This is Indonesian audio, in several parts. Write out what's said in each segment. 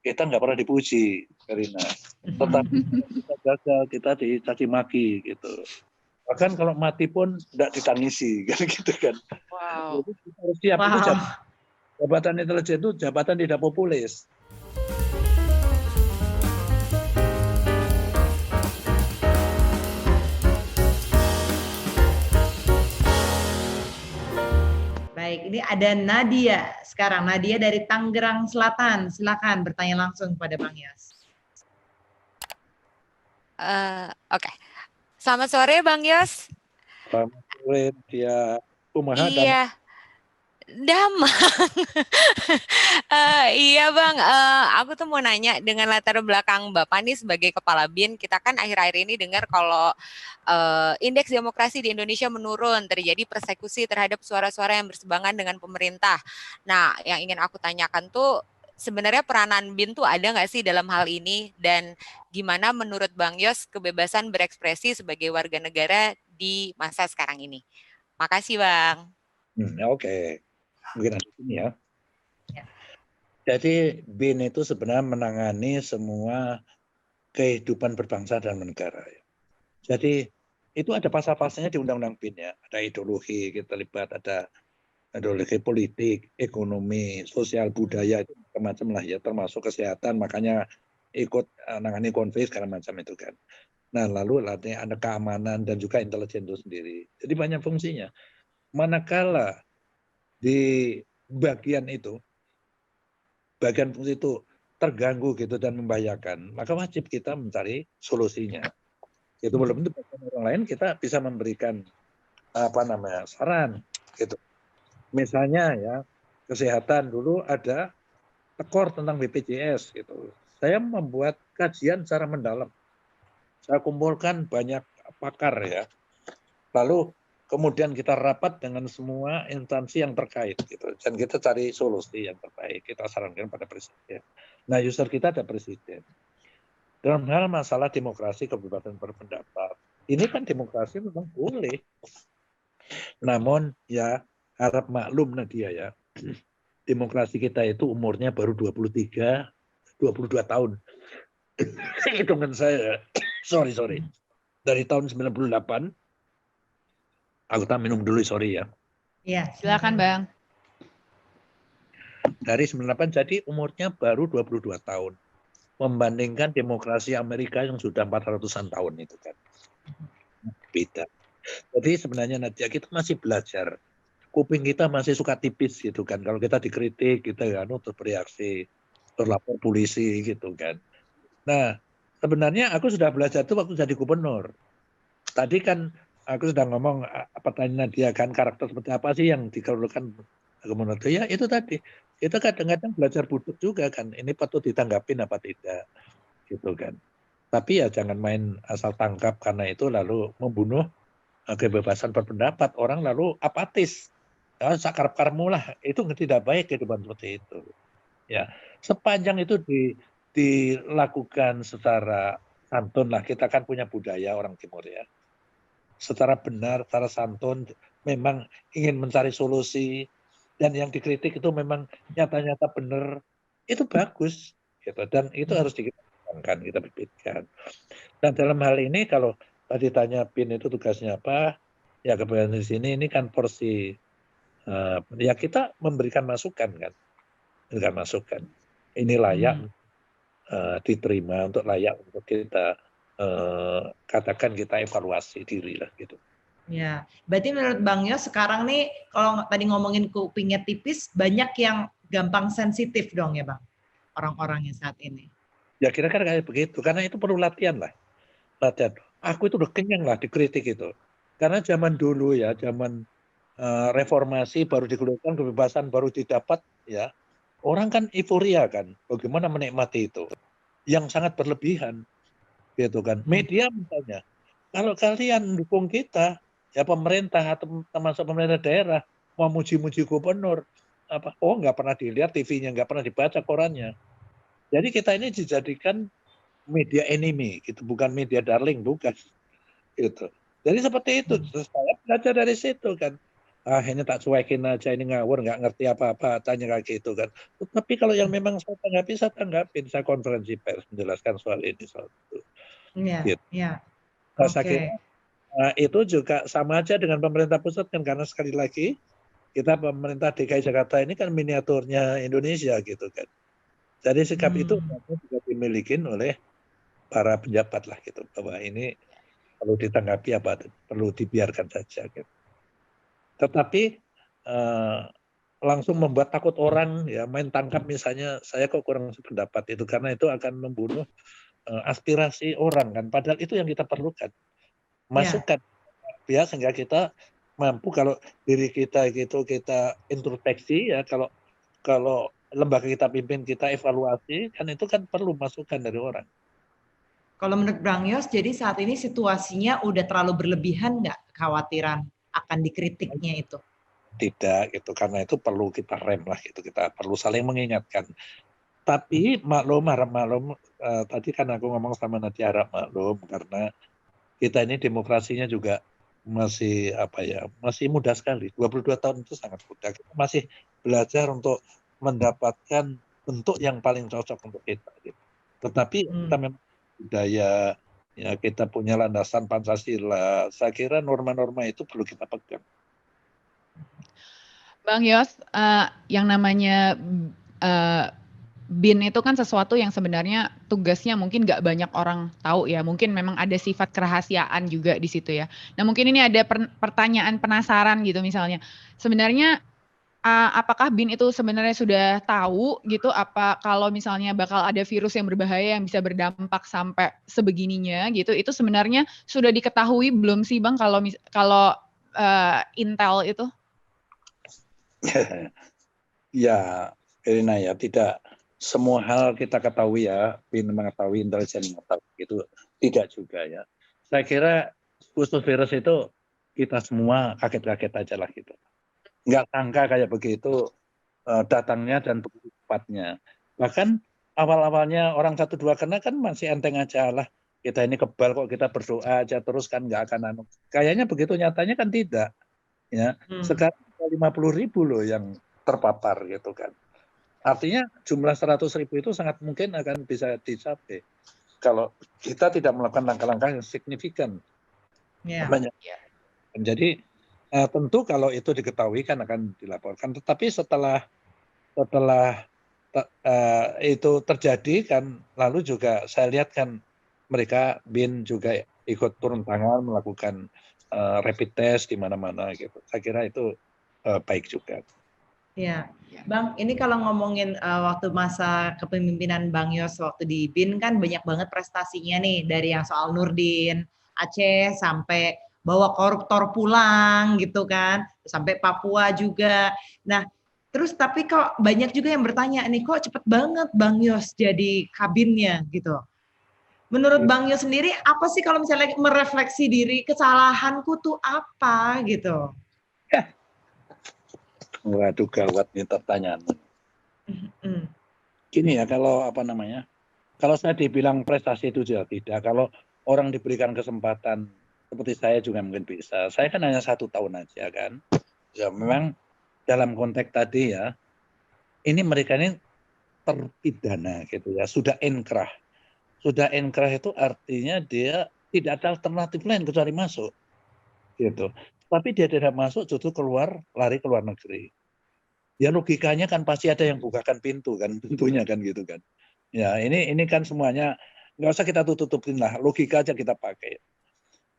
kita nggak pernah dipuji, Karina. Tetapi kita gagal, kita dicaci maki gitu. Bahkan kalau mati pun tidak ditangisi, kan gitu kan. Wow. Jadi kita harus siap. Itu jabatan intelijen itu jabatan tidak populis. Baik, ini ada Nadia sekarang. Nadia dari Tangerang Selatan. Silakan bertanya langsung kepada Bang Yos. Oke. Selamat sore Bang Yos. Selamat sore, dia kumaha. Iya. Damang. Iya Bang, aku tuh mau nanya dengan latar belakang Bapak nih sebagai Kepala BIN, kita kan akhir-akhir ini dengar kalau indeks demokrasi di Indonesia menurun, terjadi persekusi terhadap suara-suara yang berseberangan dengan pemerintah. Nah, yang ingin aku tanyakan tuh sebenarnya peranan BIN tuh ada nggak sih dalam hal ini, dan gimana menurut Bang Yos kebebasan berekspresi sebagai warga negara di masa sekarang ini? Makasih Bang. Oke. Mungkin ada ini ya. Jadi BIN itu sebenarnya menangani semua kehidupan berbangsa dan bernegara. Jadi itu ada pasal-pasalnya di Undang-Undang BIN ya. Ada ideologi kita libat, ada ideologi politik, ekonomi, sosial, budaya, itu macam-macam lah ya, termasuk kesehatan. Makanya ikut menangani konflik segala macam itu kan. Nah lalu ada keamanan dan juga intelijen itu sendiri. Jadi banyak fungsinya. Manakala di bagian fungsi itu terganggu gitu dan membahayakan, maka wajib kita mencari solusinya. Itu belum tentu orang lain kita bisa memberikan saran gitu. Misalnya ya, kesehatan dulu ada tekor tentang BPJS gitu. Saya membuat kajian secara mendalam. Saya kumpulkan banyak pakar ya. Lalu kemudian kita rapat dengan semua instansi yang terkait gitu, dan kita cari solusi yang terbaik. Kita sarankan pada presiden. Nah, user kita ada presiden. Dalam hal masalah demokrasi, kebebasan berpendapat, ini kan demokrasi memang boleh. Namun ya harap maklum Nadia ya, demokrasi kita itu umurnya baru 22 tahun. Hitungan saya, sorry. Dari tahun 98. Aku tak minum dulu, sorry ya. Iya, silakan Bang. Dari 98 jadi umurnya baru 22 tahun. Membandingkan demokrasi Amerika yang sudah 400-an tahun itu kan. Beda. Jadi sebenarnya Nadia kita masih belajar. Kuping kita masih suka tipis gitu kan. Kalau kita dikritik kita kan terus bereaksi, terlapor polisi gitu kan. Nah, sebenarnya aku sudah belajar itu waktu jadi gubernur. Tadi kan aku sudah ngomong pertanyaan Nadia kan, karakter seperti apa sih yang diperlukan gubernur itu ya, itu tadi. Kita kadang-kadang belajar budek juga kan, ini patut ditanggapin apa tidak gitu kan. Tapi ya jangan main asal tangkap karena itu lalu membunuh kebebasan berpendapat, orang lalu apatis. Ya, sakarep-karepmu lah, itu tidak baik kehidupan seperti itu. Ya, sepanjang itu dilakukan secara santun lah, kita kan punya budaya orang Timur ya. Secara benar, secara santun, memang ingin mencari solusi, dan yang dikritik itu memang nyata-nyata benar, itu bagus, gitu. Dan itu harus dikembangkan, kita pikirkan. Dan dalam hal ini kalau tadi tanya BIN itu tugasnya apa, ya kebetulan di sini ini kan porsi, ya kita memberikan masukan kan, memberikan masukan. Ini layak diterima, untuk layak untuk kita katakan kita evaluasi diri lah gitu. Ya, berarti menurut Bang Yos sekarang nih kalau tadi ngomongin kupingnya tipis, banyak yang gampang sensitif dong ya Bang, orang-orangnya saat ini. Ya kira-kira kayak begitu, karena itu perlu latihan lah. Latihan. Aku itu udah kenyang lah dikritik itu. Karena zaman dulu ya, zaman reformasi baru dikeluarkan, kebebasan baru didapat ya. Orang kan euforia kan, bagaimana menikmati itu. Yang sangat berlebihan gitu kan. Media misalnya, kalau kalian dukung kita, ya pemerintah atau termasuk pemerintah daerah mau muji-muji gubernur, nggak pernah dilihat TV-nya, nggak pernah dibaca korannya. Jadi kita ini dijadikan media enemy, gitu, bukan media darling, bukan. Gitu. Jadi seperti itu. Terus saya belajar dari situ kan. ini tak cuekin aja, ini ngawur, nggak ngerti apa-apa, tanya kayak gitu kan. Tapi kalau yang memang saya tanggapin, saya konferensi pers menjelaskan soal ini, soal itu. Iya, Gitu. iya. Nah, saya Oke. kira itu juga sama aja dengan pemerintah pusat kan, karena sekali lagi kita pemerintah DKI Jakarta ini kan miniaturnya Indonesia gitu kan. Jadi sikap itu juga dimiliki oleh para pejabat lah gitu, bahwa ini perlu ditanggapi apa perlu dibiarkan saja gitu. Tetapi langsung membuat takut orang ya, main tangkap misalnya, saya kok kurang sependapat itu, karena itu akan membunuh aspirasi orang kan, padahal itu yang kita perlukan, masukan ya, sehingga kita mampu kalau diri kita gitu kita introspeksi ya, kalau lembaga kita pimpin kita evaluasi kan, itu kan perlu masukan dari orang. Kalau menurut Bang Yos, jadi saat ini situasinya udah terlalu berlebihan nggak kekhawatiran akan dikritiknya itu? Tidak gitu, karena itu perlu kita rem lah gitu, kita perlu saling mengingatkan. Tapi maklum tadi kan aku ngomong sama Nadia, harap maklum karena kita ini demokrasinya juga masih masih muda sekali. 22 tahun itu sangat muda. Kita masih belajar untuk mendapatkan bentuk yang paling cocok untuk kita gitu. Tetapi kita memang budaya ya, kita punya landasan Pancasila. Saya kira norma-norma itu perlu kita pegang. Bang Yos, yang namanya BIN itu kan sesuatu yang sebenarnya tugasnya mungkin nggak banyak orang tahu ya. Mungkin memang ada sifat kerahasiaan juga di situ ya. Nah mungkin ini ada pertanyaan penasaran gitu misalnya. Sebenarnya apakah BIN itu sebenarnya sudah tahu gitu, apa kalau misalnya bakal ada virus yang berbahaya yang bisa berdampak sampai sebegininya gitu, itu sebenarnya sudah diketahui belum sih Bang kalau Intel itu? Ya, Irina ya, tidak semua hal kita ketahui ya, BIN mengetahui, intelijen mengetahui, itu tidak juga ya. Saya kira khusus virus itu kita semua kaget-kaget aja lah gitu. Nggak sangka kayak begitu datangnya dan begitu cepatnya. Bahkan awal-awalnya orang 1-2 kena kan masih enteng aja lah. Kita ini kebal kok, kita berdoa aja terus kan nggak akan Kayaknya begitu, nyatanya kan tidak. Ya, sekarang 50.000 loh yang terpapar gitu kan. Artinya jumlah 100.000 itu sangat mungkin akan bisa dicapai kalau kita tidak melakukan langkah-langkah yang signifikan. Jadi tentu kalau itu diketahui kan akan dilaporkan. Tetapi setelah itu terjadi kan, lalu juga saya lihat kan mereka BIN juga ikut turun tangan melakukan rapid test di mana-mana gitu. Saya kira itu baik juga. Ya, Bang, ini kalau ngomongin waktu masa kepemimpinan Bang Yos waktu di BIN kan banyak banget prestasinya nih, dari yang soal Nurdin, Aceh sampai bawa koruptor pulang gitu kan, sampai Papua juga. Nah, terus tapi kok banyak juga yang bertanya nih, kok cepet banget Bang Yos jadi kabinnya gitu. Menurut Bang Yos sendiri, apa sih kalau misalnya merefleksi diri, kesalahanku tuh apa gitu? Waduh, gawat nih pertanyaanmu. Gini ya, kalau kalau saya dibilang prestasi itu juga tidak. Kalau orang diberikan kesempatan seperti saya juga mungkin bisa. Saya kan hanya 1 tahun aja kan. Ya memang dalam konteks tadi ya, ini mereka ini terpidana gitu ya, sudah inkrah. Sudah inkrah itu artinya dia tidak ada alternatif lain kecuali masuk gitu. Tapi dia tidak masuk, justru lari ke luar negeri. Ya logikanya kan pasti ada yang bukakan pintu kan, pintunya kan gitu kan. Ya ini kan semuanya nggak usah kita tutupin lah, logika aja kita pakai.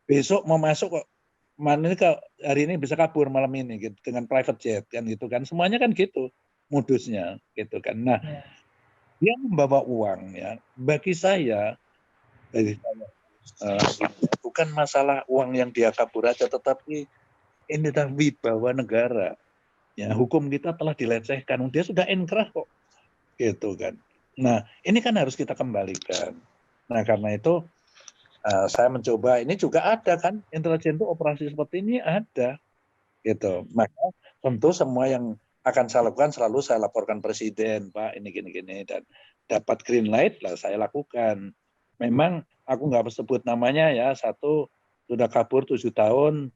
Besok mau masuk kok, mana ini hari ini bisa kabur malam ini gitu, dengan private jet kan gitu kan, semuanya kan gitu modusnya gitu kan. Nah dia membawa uang ya, bagi saya bukan masalah uang yang dia kabur aja, tetapi ini adalah wibawa negara. Ya, hukum kita telah dilecehkan, dia sudah inkrah kok, gitu kan. Nah, ini kan harus kita kembalikan. Nah, karena itu saya mencoba, ini juga ada kan, intelijen itu operasi seperti ini ada, gitu. Maka tentu semua yang akan saya lakukan selalu saya laporkan presiden, Pak, ini gini-gini, dan dapat green light lah saya lakukan. Memang aku nggak sebut namanya ya, satu sudah kabur 7 tahun,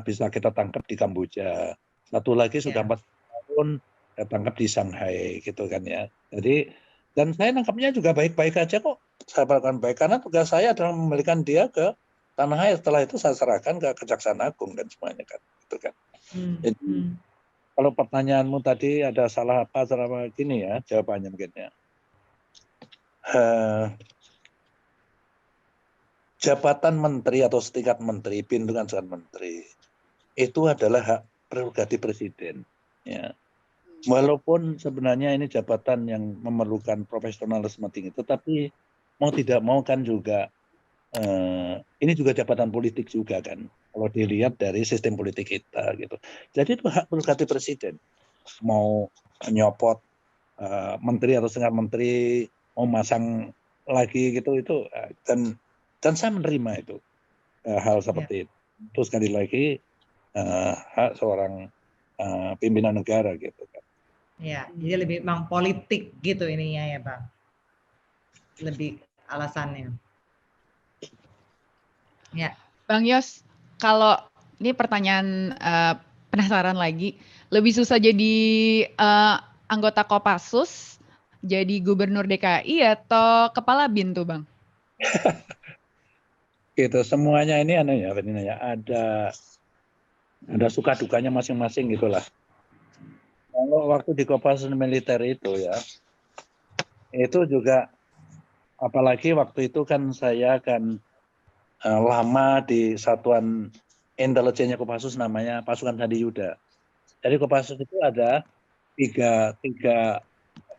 bisa kita tangkap di Kamboja. Satu lagi sudah 4 tahun tangkap di Shanghai gitu kan ya. Jadi dan saya nangkapnya juga baik-baik aja kok. Saya lakukan baik karena tugas saya adalah membalikan dia ke tanah air. Setelah itu saya serahkan ke Kejaksaan Agung dan semuanya kan, gitu kan. Jadi kalau pertanyaanmu tadi ada salah apa gini ya jawabannya mungkin ya. Jabatan menteri atau setingkat menteri, BIN dengan jabatan menteri itu adalah hak prerogatif presiden. Ya. Walaupun sebenarnya ini jabatan yang memerlukan profesionalisme tinggi, tetapi mau tidak mau kan juga ini juga jabatan politik juga kan, kalau dilihat dari sistem politik kita gitu. Jadi itu hak prerogatif presiden, mau nyopot menteri atau setengah menteri, mau masang lagi gitu itu dan saya menerima itu hal seperti itu. Terus sekali lagi hak seorang pimpinan negara gitu kan. Ya, jadi lebih memang politik gitu ininya ya Bang. Lebih alasannya. Ya. Bang Yos, kalau ini pertanyaan penasaran lagi, lebih susah jadi anggota Kopassus, jadi gubernur DKI atau kepala BIN tuh Bang? Gitu, semuanya ini ada suka dukanya masing-masing gitulah. Kalau waktu di Kopassus militer itu ya, itu juga apalagi waktu itu kan saya kan lama di satuan intelijennya Kopassus namanya Pasukan Sandi Yuda. Jadi Kopassus itu ada tiga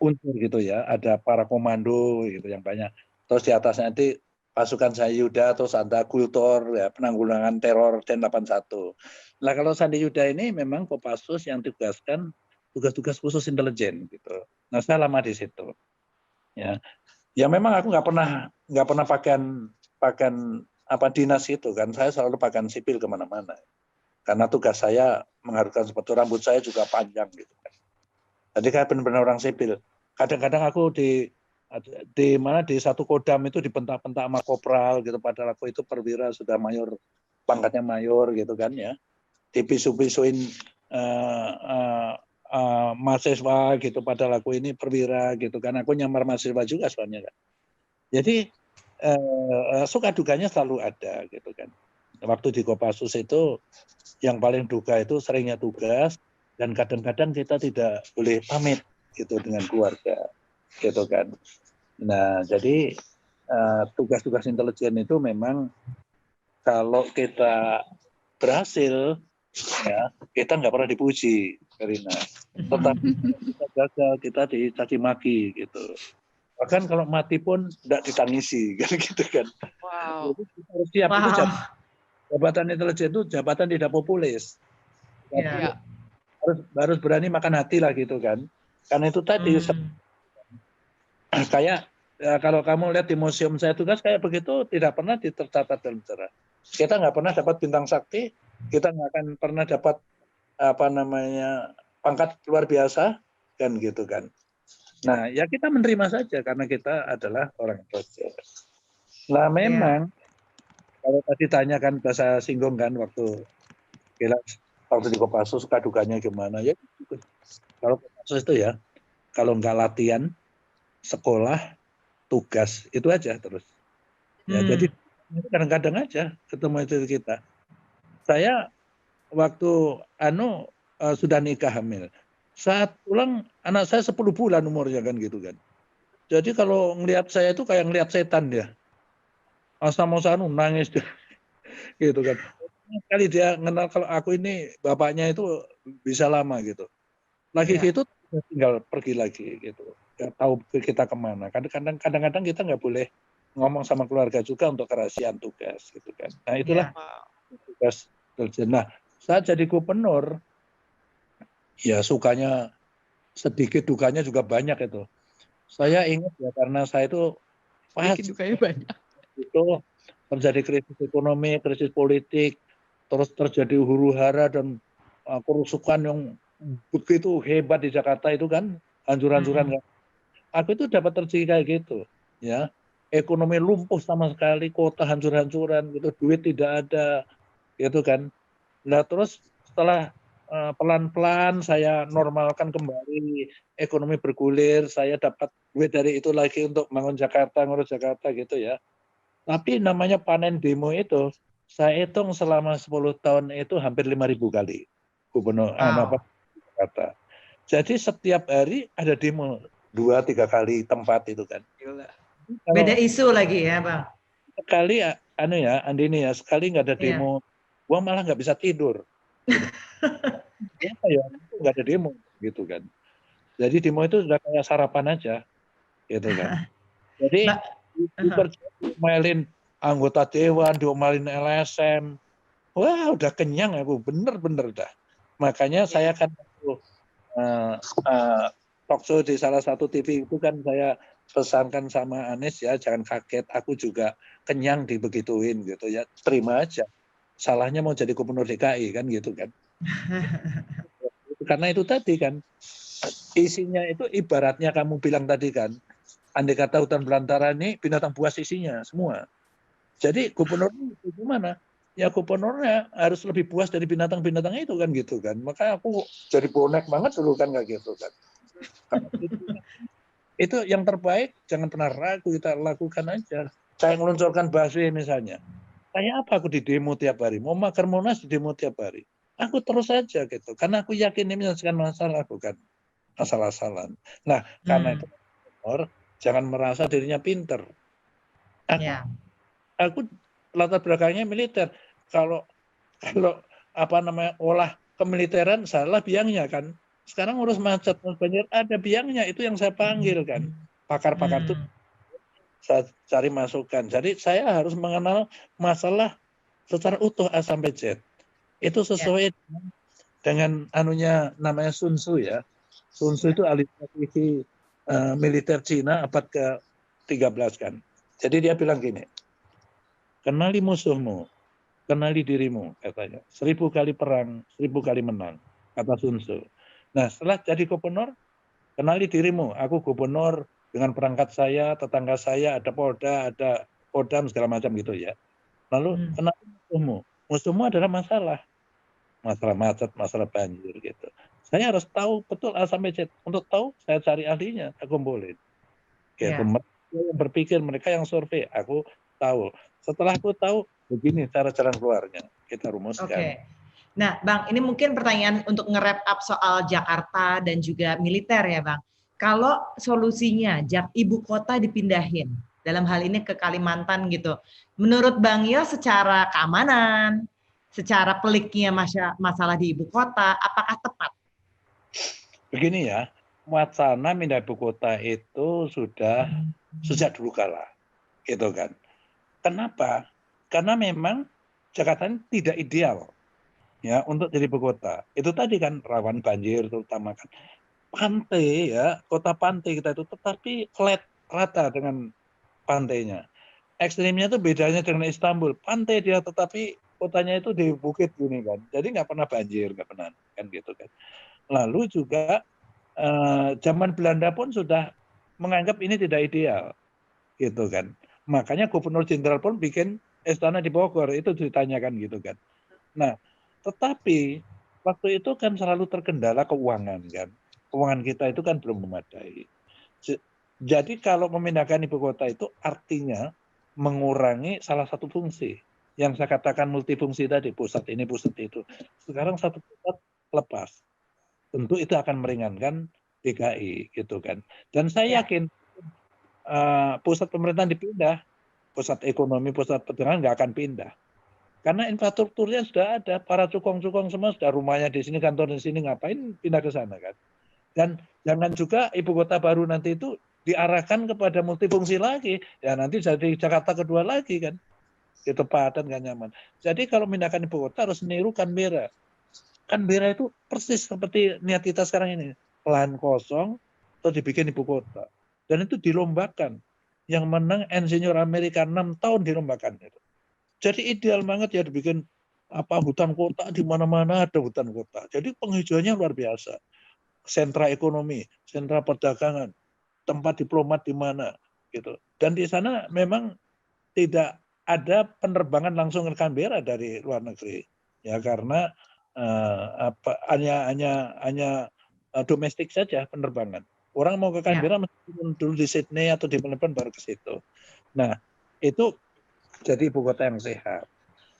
unsur gitu ya, ada para komando gitu yang banyak. Terus di atasnya nanti Pasukan Sandi Yuda, terus ada Kultur ya, penanggulangan teror Den 81. Nah kalau Sandi Yuda ini memang Kopassus yang tugaskan tugas-tugas khusus intelijen gitu. Nah saya lama di situ. Ya memang aku nggak pernah pakaian dinas itu kan. Saya selalu pakaian sipil kemana-mana. Karena tugas saya mengharuskan seperti rambut saya juga panjang gitu kan. Jadi kayak benar-benar orang sipil. Kadang-kadang aku di satu kodam itu dibentak-bentak sama kopral gitu. Padahal aku itu perwira sudah mayor, pangkatnya mayor gitu kan ya. Dipisu-pisuin mahasiswa gitu, padahal aku ini perwira gitu kan, aku nyamar mahasiswa juga soalnya kan. Jadi suka dukanya selalu ada gitu kan. Waktu di Kopassus itu yang paling duka itu seringnya tugas dan kadang-kadang kita tidak boleh pamit gitu dengan keluarga gitu kan. Nah jadi tugas-tugas intelijen itu memang kalau kita berhasil ya kita nggak pernah dipuji, Karina. Tetapi kita gagal, kita dicaci maki gitu. Bahkan kalau mati pun tidak ditangisi, gitu kan. Wow. Jadi kita harus siap. Itu jabatan intelijen itu jabatan tidak populis. Ya. Harus berani makan hati lah gitu kan. Karena itu tadi kayak kalau kamu lihat di museum saya tugas kayak begitu tidak pernah tercatat dalam sejarah. Kita nggak pernah dapat bintang sakti, kita nggak akan pernah dapat pangkat luar biasa kan gitu kan. Nah ya kita menerima saja karena kita adalah orang kerja. Nah memang kalau tadi tanya kan saya singgung kan waktu di Kopassus suka dukanya gimana ya. Kalau Kopassus itu ya kalau nggak latihan sekolah tugas itu aja terus. Ya jadi kadang-kadang aja ketemu itu kita. Saya waktu sudah nikah hamil. Saat pulang anak saya 10 bulan umurnya kan gitu kan. Jadi kalau ngelihat saya itu kayak ngelihat setan dia. Asam-asam nangis dia. Gitu kan. Sekali dia kenal kalau aku ini bapaknya itu bisa lama gitu. Lagi gitu tinggal pergi lagi gitu. Gak tahu kita kemana. Kadang-kadang kita nggak boleh ngomong sama keluarga juga untuk kerahasiaan tugas gitu kan. Nah itulah tugas kerja. Nah saat jadi gubernur ya sukanya sedikit, dukanya juga banyak itu. Saya ingat ya karena saya itu pas dukanya banyak. Itu terjadi krisis ekonomi, krisis politik, terus terjadi huru-hara dan kerusuhan yang begitu hebat di Jakarta itu kan, hancur-hancuran kan. Aku itu dapat terjadi kayak gitu, ya. Ekonomi lumpuh sama sekali, kota hancur-hancuran gitu, duit tidak ada, gitu kan. Nah terus setelah pelan-pelan saya normalkan kembali, ekonomi bergulir, saya dapat duit dari itu lagi untuk bangun Jakarta, ngurus Jakarta gitu ya. Tapi namanya panen demo itu, saya hitung selama 10 tahun itu hampir 5.000 kali gubernur Wow. Jakarta. Jadi setiap hari ada demo 2-3 kali tempat itu kan. Beda Kalau isu lagi ya, Bang. sekali Andini ya, sekali nggak ada Iya. demo, gua malah nggak bisa tidur. Gitu. Kenapa ya? Nggak ada demo gitu kan. Jadi demo itu sudah kayak sarapan aja, gitu kan. Jadi Mbak, diomelin anggota dewan, diomelin LSM, wah udah kenyang aku, bener-bener dah. Makanya saya kan talk show di salah satu TV itu kan saya pesankan sama Anies ya, jangan kaget, aku juga kenyang dibegituin gitu ya, terima aja. Salahnya mau jadi gubernur DKI kan gitu kan. Karena itu tadi kan, isinya itu ibaratnya kamu bilang tadi kan, andai kata hutan belantara ini binatang buas isinya semua. Jadi gubernur itu gimana? Ya gubernurnya harus lebih puas dari binatang-binatang itu kan gitu kan. Maka aku jadi bonek banget dulu kan kayak gitu kan. Itu yang terbaik, jangan pernah ragu, kita lakukan aja. Saya ngeluncurkan busway misalnya. Kayak apa aku di demo tiap hari? Mau makar Monas di demo tiap hari. Aku terus saja gitu. Karena aku yakin ini menyelesaikan masalah, bukan masalah-masalah. Nah, karena itu jangan merasa dirinya pinter. ya. Aku latar belakangnya militer. Kalau apa namanya olah kemiliteran salah biangnya kan. Sekarang urus macet, banjir ada biangnya, itu yang saya panggil kan. Pakar-pakar itu saya cari masukan. Jadi saya harus mengenal masalah secara utuh A sampai Z. Itu sesuai dengan anunya namanya Sun Tzu ya. Sun Tzu itu ahli strategi militer Cina abad ke-13 kan. Jadi dia bilang gini, kenali musuhmu, kenali dirimu, katanya. 1000 kali perang, 1000 kali menang, kata Sun Tzu. Nah, setelah jadi gubernur, kenali dirimu. Aku gubernur dengan perangkat saya, tetangga saya, ada Polda, ada Kodam, segala macam gitu ya. Lalu kenali musuhmu. Musuhmu adalah masalah macet, masalah banjir gitu. Saya harus tahu betul A sampai Z. Untuk tahu, saya cari ahlinya, saya kumpulin. Gitu. Mereka yang berpikir, mereka yang survei, aku tahu. Setelah aku tahu, begini cara jalan keluarnya. Kita rumuskan. Nah, Bang, ini mungkin pertanyaan untuk nge-wrap up soal Jakarta dan juga militer ya, Bang. Kalau solusinya ibu kota dipindahin, dalam hal ini ke Kalimantan gitu, menurut Bang Yos secara keamanan, secara peliknya masalah di ibu kota, apakah tepat? Begini ya, wacana pindah ibu kota itu sudah sejak dulu kala, gitu kan. Kenapa? Karena memang Jakarta ini tidak ideal ya untuk jadi ibu kota. Itu tadi kan rawan banjir, terutama kan pantai ya, kota pantai kita itu, tetapi flat rata dengan pantainya. Ekstrimnya itu bedanya dengan Istanbul, pantai dia tetapi kotanya itu di bukit gini kan, jadi nggak pernah banjir, nggak pernah kan gitu kan. Lalu juga zaman Belanda pun sudah menganggap ini tidak ideal, gitu kan. Makanya Gubernur Jenderal pun bikin istana di Bogor, itu ditanyakan gitu kan. Nah, tetapi waktu itu kan selalu terkendala keuangan kan. Keuangan kita itu kan belum memadai. Jadi kalau memindahkan ibu kota itu artinya mengurangi salah satu fungsi. Yang saya katakan multifungsi tadi, pusat ini, pusat itu. Sekarang satu pusat lepas. Tentu itu akan meringankan DKI gitu kan. Dan saya yakin pusat pemerintahan dipindah, pusat ekonomi, pusat perdagangan nggak akan pindah. Karena infrastrukturnya sudah ada, para cukong-cukong semua sudah rumahnya di sini, kantor di sini, ngapain pindah ke sana kan. Dan jangan juga ibu kota baru nanti itu diarahkan kepada multifungsi lagi, ya nanti jadi Jakarta kedua lagi kan, itu padat nggak nyaman. Jadi kalau memindahkan ibu kota harus meniru Canberra. Canberra itu persis seperti niat kita sekarang ini, lahan kosong atau dibikin ibu kota, dan itu dilombakan. Yang menang insinyur Amerika 6 tahun dilombakan itu. Jadi ideal banget ya dibikin hutan kota, di mana-mana ada hutan kota. Jadi penghijauannya luar biasa. Sentra ekonomi, sentra perdagangan, tempat diplomat di mana gitu. Dan di sana memang tidak ada penerbangan langsung ke Canberra dari luar negeri. ya karena hanya domestik saja penerbangan. Orang mau ke Canberra mesti turun dulu di Sydney atau di Melbourne baru ke situ. Nah, itu jadi ibu kota yang sehat.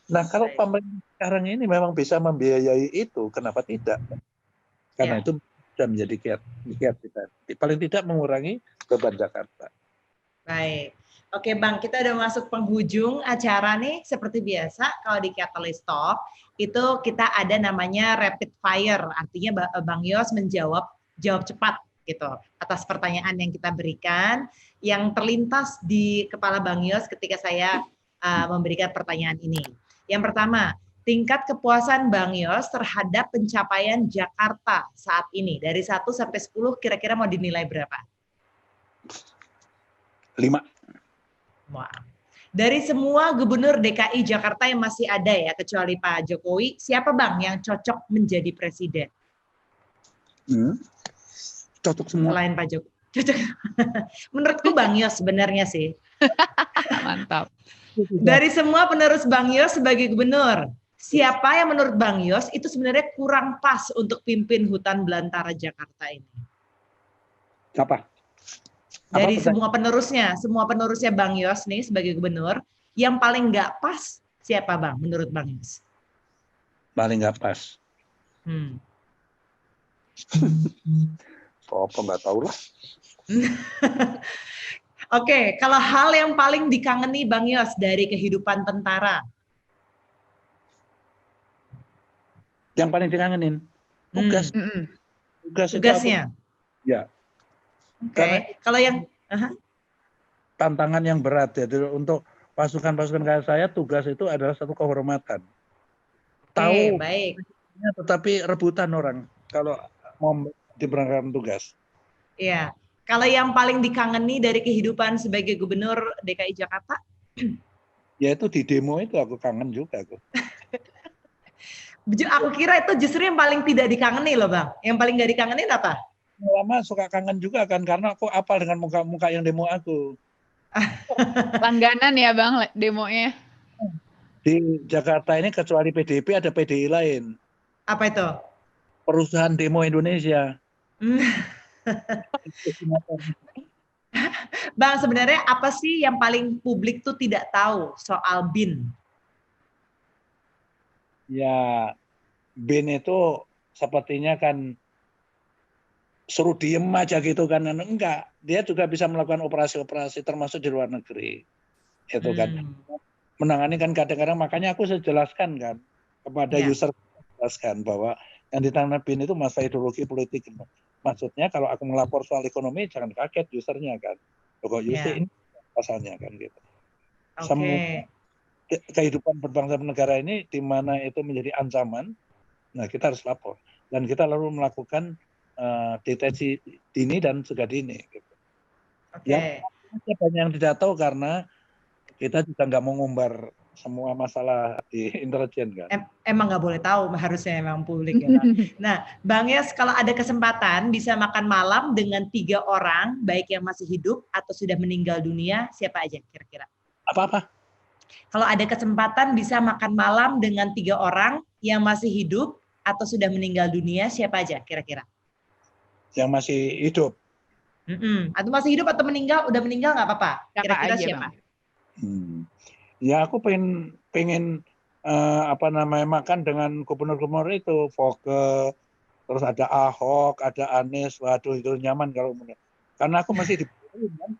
Nah, kalau pemerintah sekarang ini memang bisa membiayai itu, kenapa tidak? Karena itu sudah menjadi kiat kita. Paling tidak mengurangi beban Jakarta. Baik. Oke Bang, kita udah masuk penghujung acara nih. Seperti biasa, kalau di Catalyst Talk, itu kita ada namanya rapid fire. Artinya Bang Yos jawab cepat gitu atas pertanyaan yang kita berikan, yang terlintas di kepala Bang Yos ketika saya memberikan pertanyaan ini. Yang pertama, tingkat kepuasan Bang Yos terhadap pencapaian Jakarta saat ini. Dari 1 sampai 10 kira-kira mau dinilai berapa? 5. Wah. Dari semua gubernur DKI Jakarta yang masih ada ya, kecuali Pak Jokowi, siapa Bang yang cocok menjadi presiden? Cocok semua. Selain Pak Jokowi. Cocok. Menurutku Bang Yos sebenarnya sih. Mantap. Dari semua penerus Bang Yos sebagai gubernur, siapa yang menurut Bang Yos itu sebenarnya kurang pas untuk pimpin hutan belantara Jakarta ini? Siapa? Dari semua penerusnya Bang Yos nih sebagai gubernur, yang paling nggak pas siapa Bang menurut Bang Yos? Paling nggak pas. Apa nggak tahu lah. Oke, kalau hal yang paling dikangeni Bang Yos dari kehidupan tentara? Yang paling dikangenin? Tugas. Tugasnya? Ya. Oke. Kalau yang tantangan yang berat ya untuk pasukan-pasukan kayak saya, tugas itu adalah satu kehormatan. Tahu, baik. Tetapi rebutan orang kalau mau diberangkatkan tugas. Iya. Kalau yang paling dikangeni dari kehidupan sebagai gubernur DKI Jakarta? Ya itu di demo itu aku kangen juga aku. Aku kira itu justru yang paling tidak dikangeni loh Bang. Yang paling nggak dikangenin apa? Lama suka kangen juga kan karena aku apal dengan muka-muka yang demo aku. Langganan ya Bang demonya. Di Jakarta ini kecuali PDIP ada PDI lain. Apa itu? Perusahaan Demo Indonesia. Bang, sebenarnya apa sih yang paling publik tuh tidak tahu soal BIN? Ya, BIN itu sepertinya kan suruh diem aja gitu kan. Enggak, dia juga bisa melakukan operasi-operasi termasuk di luar negeri. Itu kan. Menangani kan kadang-kadang, makanya aku jelaskan kan kepada user, jelaskan bahwa yang ditangani BIN itu masalah ideologi politik. Maksudnya kalau aku melapor soal ekonomi jangan kaget usernya kan. Kok user ini pasalnya kan gitu. Semua kehidupan berbangsa bernegara ini di mana itu menjadi ancaman, nah kita harus lapor dan kita lalu melakukan deteksi dini dan cegah dini. Gitu. Yang banyak yang tidak tahu karena kita juga nggak mau ngumbar semua masalah di intelijen kan. Emang nggak boleh tahu, harusnya emang publik ya Bang. Nah, Bang Yos kalau ada kesempatan bisa makan malam dengan 3 orang, baik yang masih hidup atau sudah meninggal dunia, siapa aja kira-kira? Apa-apa? Kalau ada kesempatan bisa makan malam dengan 3 orang yang masih hidup atau sudah meninggal dunia, siapa aja kira-kira? Yang masih hidup. Atau masih hidup atau meninggal, udah meninggal nggak apa-apa. Kira-kira siapa? Ya aku pengen makan dengan gubernur-gubernur itu, Foke, terus ada Ahok, ada Anies, waduh itu nyaman kalau karena aku masih di kan.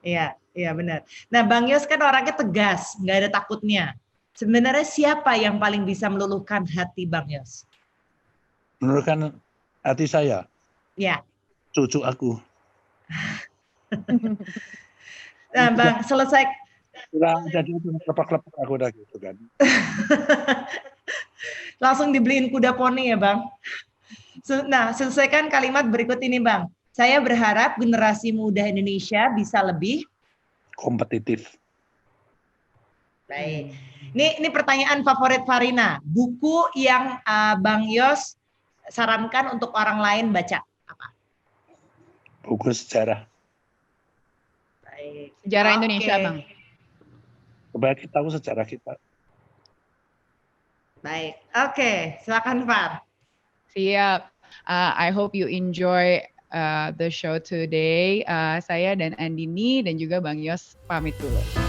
Iya benar. Nah Bang Yos kan orangnya tegas, nggak ada takutnya. Sebenarnya siapa yang paling bisa meluluhkan hati Bang Yos? Meluluhkan hati saya? Ya. Cucu aku. Nah Bang, selesai. Jadi klepek-klepek aku udah gitu kan. Langsung dibeliin kuda poni ya Bang. Nah, selesaikan kalimat berikut ini Bang. Saya berharap generasi muda Indonesia bisa lebih kompetitif. Baik. Ini pertanyaan favorit Farina. Buku yang Bang Yos sarankan untuk orang lain baca apa? Buku sejarah. Baik. Sejarah Indonesia Bang. Supaya kita tahu sejarah kita. Baik, oke, silakan Far. Siap. I hope you enjoy the show today. Saya dan Andini dan juga Bang Yos pamit dulu.